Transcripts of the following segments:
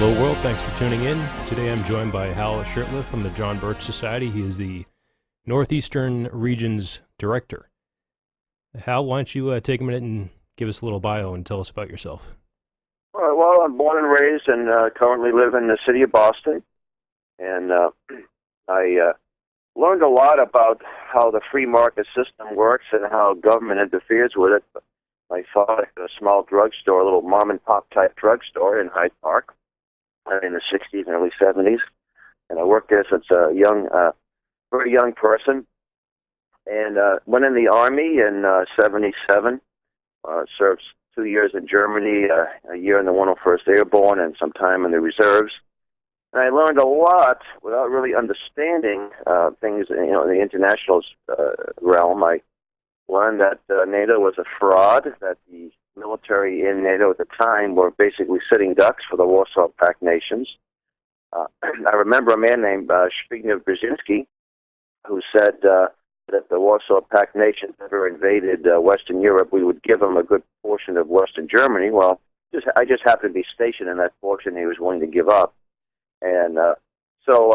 Hello world, thanks for tuning in. Today I'm joined by Hal Shurtleff from the John Birch Society. He is the Northeastern Region's Director. Hal, why don't you take a minute and give us a little bio and tell us about yourself? Well, I'm born and raised and currently live in the city of Boston. And I learned a lot about how the free market system works and how government interferes with it. My father had a small drugstore, a little mom-and-pop type drugstore in Hyde Park in the 60s and early 70s. And I worked there since a very young person. And went in the Army in 77, served 2 years in Germany, a year in the 101st Airborne, and some time in the reserves. And I learned a lot without really understanding things, in the international realm. I learned that NATO was a fraud, that the military in NATO at the time were basically sitting ducks for the Warsaw Pact nations. I remember a man named Zbigniew Brzezinski who said that if the Warsaw Pact nations ever invaded Western Europe, we would give them a good portion of Western Germany. Well, I just happened to be stationed in that portion he was willing to give up. And so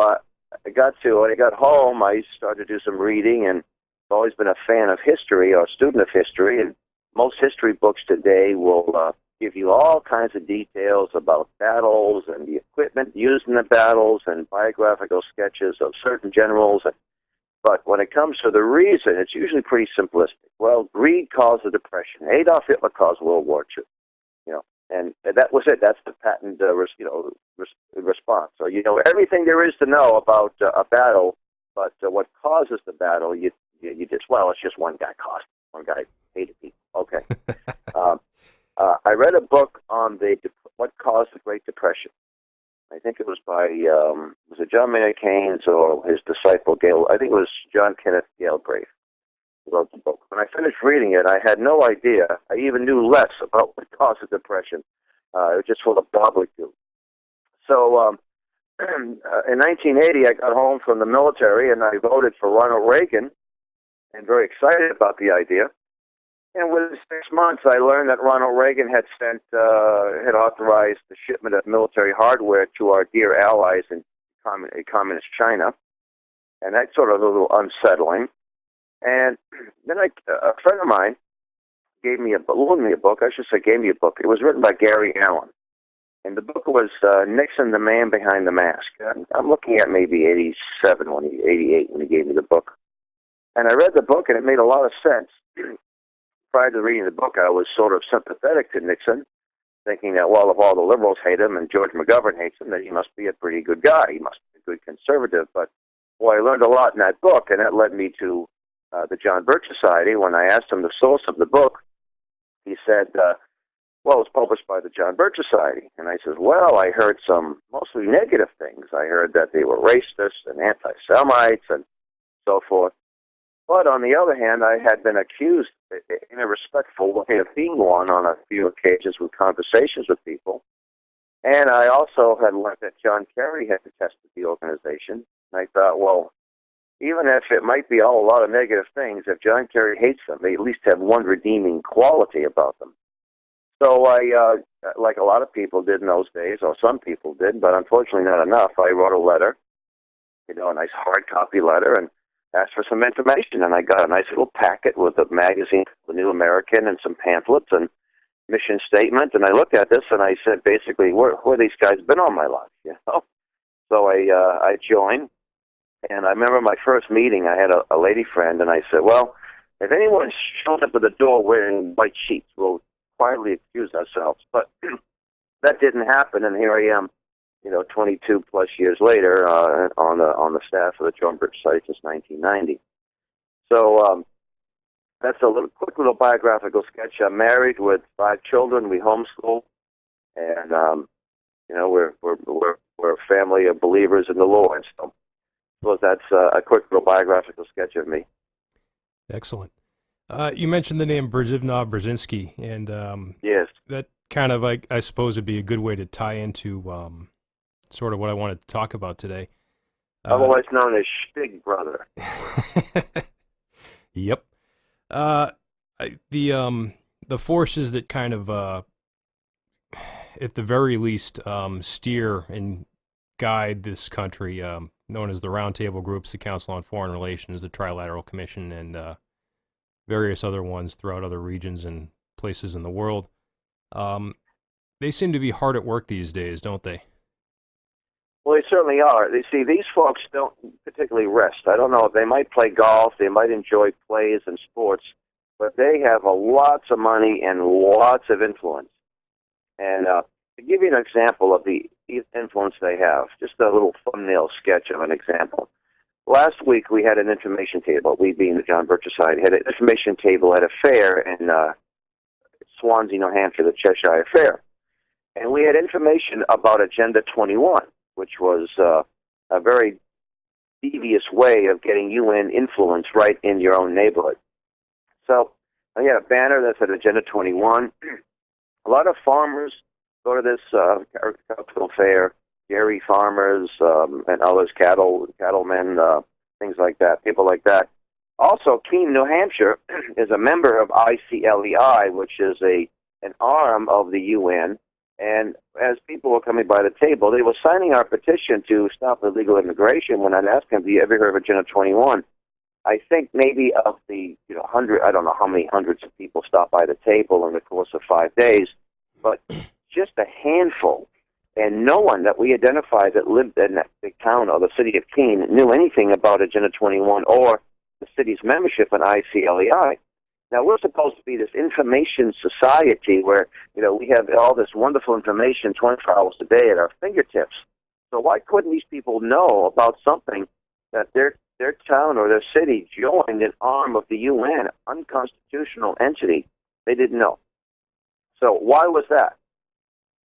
when I got home, I started to do some reading, and I've always been a fan of history, or a student of history, and most history books today will give you all kinds of details about battles and the equipment used in the battles and biographical sketches of certain generals. But when it comes to the reason, it's usually pretty simplistic. Well, greed caused the Depression. Adolf Hitler caused World War II. And that was it. That's the patent response. So you know everything there is to know about a battle, but what causes the battle, you just, well, it's just one guy caused it. One guy hated people. Okay. I read a book on what caused the Great Depression. I think it was by was it John Maynard Keynes or his disciple Gale? I think it was John Kenneth Galbraith who wrote the book. When I finished reading it, I had no idea. I even knew less about what caused the Depression. It was just full of gobbledygook. So in 1980, I got home from the military and I voted for Ronald Reagan, and very excited about the idea. And within 6 months, I learned that Ronald Reagan had authorized the shipment of military hardware to our dear allies in communist China, and that's sort of a little unsettling. And then a friend of mine loaned me a book. I should say, gave me a book. It was written by Gary Allen, and the book was Nixon, the Man Behind the Mask. I'm looking at maybe 88 when he gave me the book, and I read the book, and it made a lot of sense. Prior to reading the book, I was sort of sympathetic to Nixon, thinking that, well, if all the liberals hate him and George McGovern hates him, then he must be a pretty good guy. He must be a good conservative. But, boy, I learned a lot in that book, and that led me to the John Birch Society. When I asked him the source of the book, he said, well, it's published by the John Birch Society. And I said, well, I heard some mostly negative things. I heard that they were racist and anti-Semites and so forth. But on the other hand, I had been accused in a respectful way of being one on a few occasions with conversations with people. And I also had learned that John Kerry had detested the organization. And I thought, well, even if it might be all a lot of negative things, if John Kerry hates them, they at least have one redeeming quality about them. So I, like a lot of people did in those days, or some people did, but unfortunately not enough, I wrote a letter, a nice hard copy letter, and asked for some information, and I got a nice little packet with a magazine, The New American, and some pamphlets and mission statement. And I looked at this, and I said, basically, where these guys been all my life, So I joined, and I remember my first meeting. I had a lady friend, and I said, well, if anyone shows up at the door wearing white sheets, we'll quietly excuse ourselves. But that didn't happen, and here I am, 22 plus years later, on the staff of the John Birch Society since 1990. So that's a quick little biographical sketch. I'm married with 5 children. We homeschool, and we're a family of believers in the Lord. So that's a quick little biographical sketch of me. Excellent. You mentioned the name Brzezinski, Brzezinski, and yes, that kind of, I suppose, would be a good way to tie into sort of what I wanted to talk about today. Otherwise known as Big Brother. Yep. The forces that kind of at the very least, steer and guide this country, known as the Roundtable Groups, the Council on Foreign Relations, the Trilateral Commission, and various other ones throughout other regions and places in the world. They seem to be hard at work these days, don't they? Well, they certainly are. You see, these folks don't particularly rest. I don't know. They might play golf. They might enjoy plays and sports, but they have lots of money and lots of influence. And to give you an example of the influence they have, just a little thumbnail sketch of an example. Last week we had an information table. We, being the John Birch Society, had an information table at a fair in Swansea, New Hampshire, the Cheshire Fair. And we had information about Agenda 21, which was a very devious way of getting UN influence right in your own neighborhood. So I had a banner that said Agenda 21. A lot of farmers go to this capital fair, dairy farmers and others, cattlemen, things like that, people like that. Also, Keene, New Hampshire is a member of ICLEI, which is an arm of the UN. And as people were coming by the table, they were signing our petition to stop illegal immigration. When I'd ask them, "Do you ever heard of Agenda 21?" I think maybe of the 100, I don't know how many hundreds of people stopped by the table in the course of 5 days, but just a handful. And no one that we identified that lived in that big town or the city of Keene knew anything about Agenda 21 or the city's membership in ICLEI. Now, we're supposed to be this information society where, we have all this wonderful information 24 hours a day at our fingertips. So why couldn't these people know about something that their town or their city joined an arm of the UN, unconstitutional entity? They didn't know. So why was that?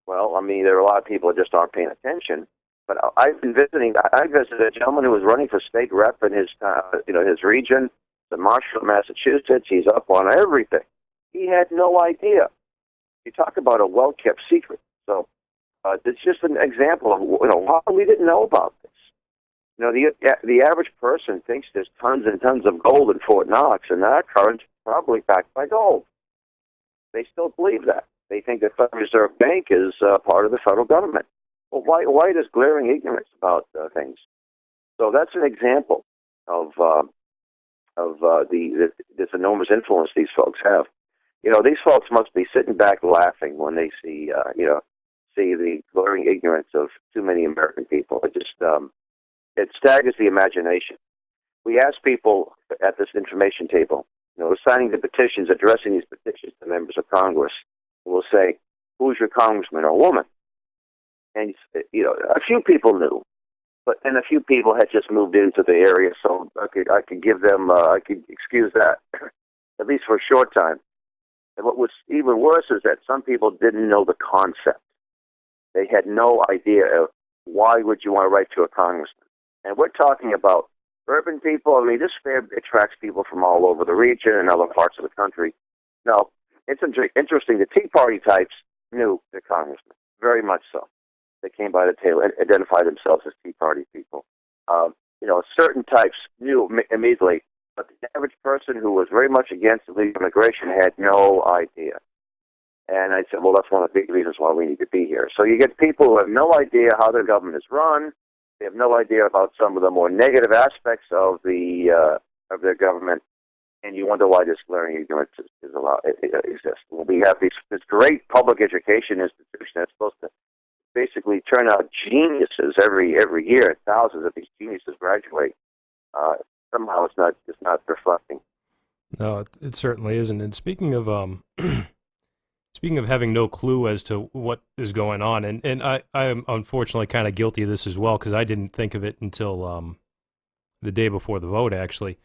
Well, I mean, there are a lot of people that just aren't paying attention. But I visited a gentleman who was running for state rep in his region, the Marshall, Massachusetts. He's up on everything. He had no idea. You talk about a well-kept secret. So it's just an example of how we didn't know about this. The average person thinks there's tons and tons of gold in Fort Knox, and that current's probably backed by gold. They still believe that. They think the Federal Reserve Bank is part of the federal government. Well, why this glaring ignorance about things? So that's an example of this enormous influence these folks have. These folks must be sitting back laughing when they see the glaring ignorance of too many American people. It staggers the imagination. We ask people at this information table, signing the petitions, addressing these petitions to members of Congress. We'll say, "Who's your congressman or woman?" And a few people knew. And a few people had just moved into the area, so I could give them, I could excuse that, at least for a short time. And what was even worse is that some people didn't know the concept. They had no idea of why would you want to write to a congressman. And we're talking about urban people. I mean, this fair attracts people from all over the region and other parts of the country. Now, it's interesting, the Tea Party types knew the congressman, very much so. They came by the table and identified themselves as Tea Party people. Certain types knew immediately, but the average person who was very much against illegal immigration had no idea. And I said, well, that's one of the big reasons why we need to be here. So you get people who have no idea how their government is run. They have no idea about some of the more negative aspects of their government, and you wonder why this glaring ignorance exists. Well, we have this great public education institution that's supposed to basically turn out geniuses every year. Thousands of these geniuses graduate. Somehow it's not reflecting. No, it certainly isn't. And speaking of having no clue as to what is going on, and I am unfortunately kind of guilty of this as well, because I didn't think of it until the day before the vote, actually,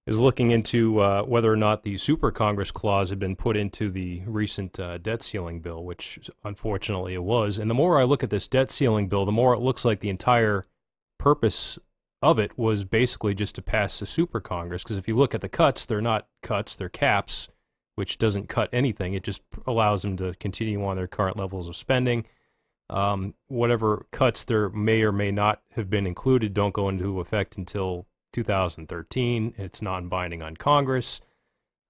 is looking into whether or not the Super Congress clause had been put into the recent debt ceiling bill, which unfortunately it was. And the more I look at this debt ceiling bill, the more it looks like the entire purpose of it was basically just to pass the Super Congress, because if you look at the cuts, they're not cuts, they're caps, which doesn't cut anything. It just allows them to continue on their current levels of spending. Whatever cuts there may or may not have been included don't go into effect until 2013. It's non-binding on Congress.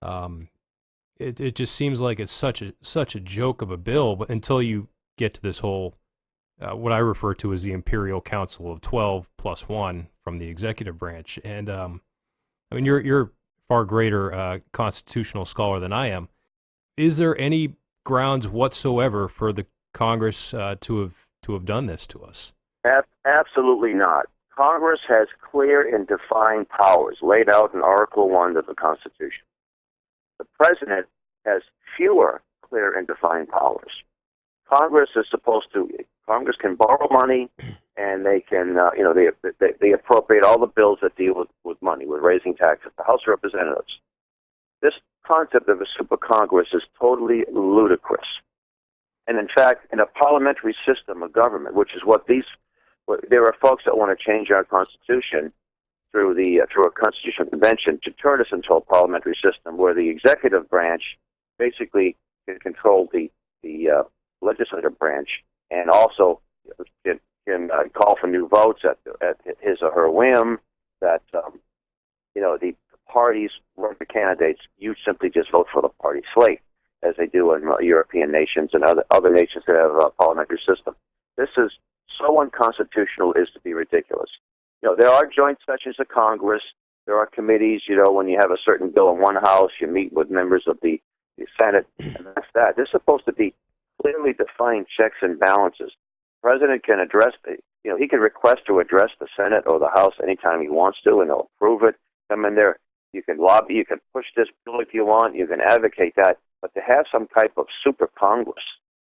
It just seems like it's such a joke of a bill, but until you get to this whole, what I refer to as the Imperial Council of 12 plus 1 from the executive branch. And I mean, you're far greater constitutional scholar than I am. Is there any grounds whatsoever for the Congress to have done this to us? Absolutely not. Congress has clear and defined powers laid out in Article 1 of the Constitution. The President has fewer clear and defined powers. Congress can borrow money, and they can, they appropriate all the bills that deal with money, with raising taxes. The House of Representatives. This concept of a super Congress is totally ludicrous. And in fact, in a parliamentary system of government, which is there are folks that want to change our Constitution through a constitutional convention to turn us into a parliamentary system where the executive branch basically can control the legislative branch and also can call for new votes at his or her whim. That the parties run the candidates. You simply just vote for the party slate, as they do in European nations and other nations that have a parliamentary system. This is so unconstitutional as to be ridiculous. There are joint sessions of Congress. There are committees. When you have a certain bill in one house, you meet with members of the Senate, and that's that. There's supposed to be clearly defined checks and balances. The President can he can request to address the Senate or the House anytime he wants to, and they'll approve it. Come in there. You can lobby. You can push this bill if you want. You can advocate that. But to have some type of super Congress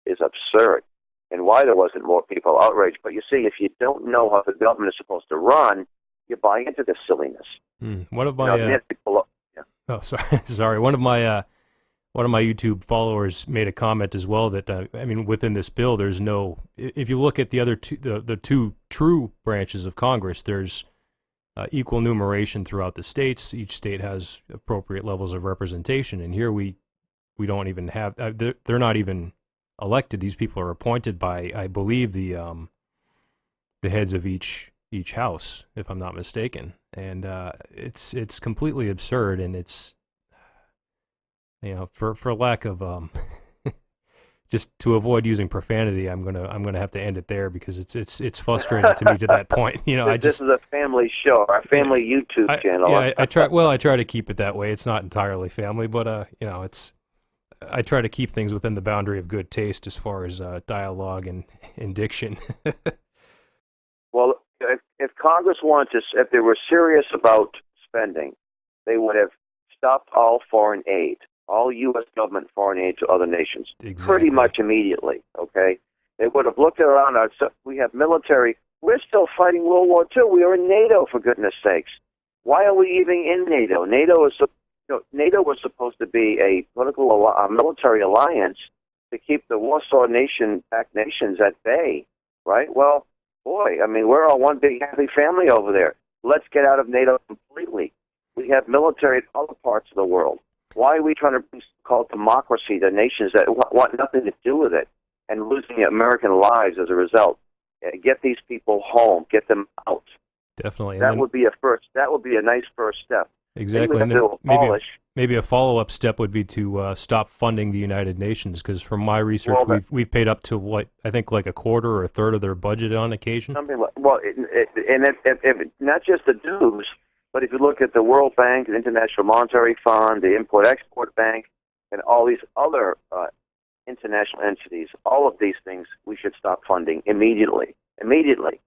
is absurd. And why there wasn't more people outraged. But you see, if you don't know how the government is supposed to run, you buy into this silliness. One of my sorry. One of my YouTube followers made a comment as well that within this bill, there's no. If you look at the other the two true branches of Congress, there's equal numeration throughout the states. Each state has appropriate levels of representation, and here we don't even have. They're not even elected. These people are appointed by, I believe, the heads of each house, if I'm not mistaken. And it's completely absurd, and it's for lack of just to avoid using profanity, I'm gonna have to end it there because it's frustrating to me to that point. This is a family show, our family YouTube channel. Yeah, I try to keep it that way. It's not entirely family, but I try to keep things within the boundary of good taste as far as dialogue and diction. Well, if Congress if they were serious about spending, they would have stopped all foreign aid, all U.S. government foreign aid to other nations, pretty much immediately, okay? They would have looked around. We have military. We're still fighting World War II. We are in NATO, for goodness sakes. Why are we even in NATO? NATO was supposed to be a military alliance to keep the Warsaw backed nations at bay, right? Well, boy, we're all one big happy family over there. Let's get out of NATO completely. We have military in other parts of the world. Why are we trying to bring so-called democracy to nations that want nothing to do with it and losing American lives as a result? Get these people home. Get them out. Definitely. That would be a nice first step. Exactly. And then maybe a follow-up step would be to stop funding the United Nations, because from my research, we've paid up to what I think like a quarter or a third of their budget on occasion. Something like, if not just the dues, but if you look at the World Bank, the International Monetary Fund, the Import-Export Bank, and all these other international entities, all of these things we should stop funding immediately. Immediately.